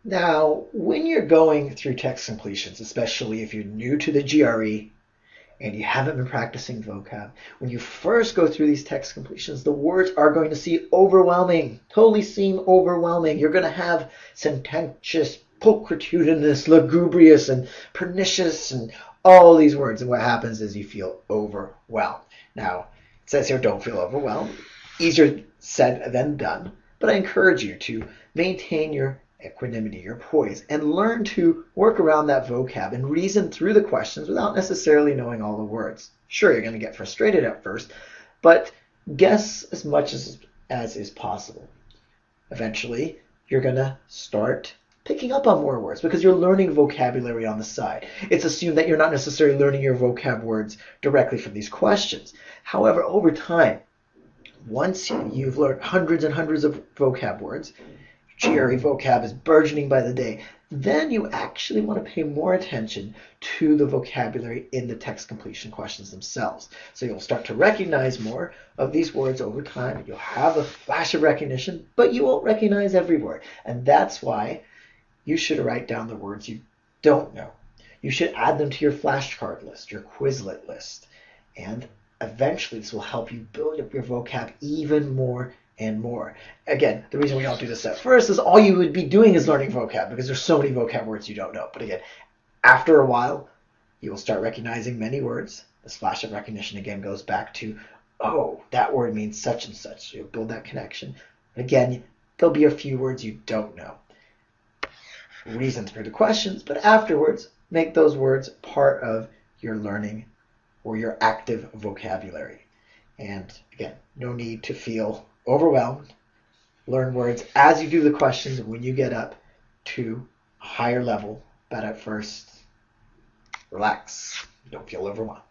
Now, when you're going through text completions, especially if you're new to the GRE and you haven't been practicing vocab, when you first go through these text completions, the words are going to seem overwhelming, totally seem overwhelming. You're going to have sententious, pulchritudinous, lugubrious, and pernicious, and all these words. And what happens is you feel overwhelmed. Now, it says here, don't feel overwhelmed. Easier said than done. But I encourage you to maintain your equanimity, your poise, and learn to work around that vocab and reason through the questions without necessarily knowing all the words. Sure, you're going to get frustrated at first, but guess as much as is possible. Eventually, you're going to start picking up on more words because you're learning vocabulary on the side. It's assumed that you're not necessarily learning your vocab words directly from these questions. However, over time, once you've learned hundreds and hundreds of vocab words, GRE vocab is burgeoning by the day, then you actually want to pay more attention to the vocabulary in the text completion questions themselves. So you'll start to recognize more of these words over time. You'll have a flash of recognition, but you won't recognize every word. And that's why you should write down the words you don't know. You should add them to your flashcard list, your Quizlet list. And eventually this will help you build up your vocab even more and more. Again, the reason we don't do this at first is all you would be doing is learning vocab because there's so many vocab words you don't know. But again, after a while, you will start recognizing many words. This flash of recognition again goes back to, oh, that word means such and such. So you'll build that connection. Again, there'll be a few words you don't know. Reason through the questions, but afterwards, make those words part of your learning or your active vocabulary. And again, no need to feel overwhelmed. Learn words as you do the questions when you get up to a higher level, but at first, relax. Don't feel overwhelmed.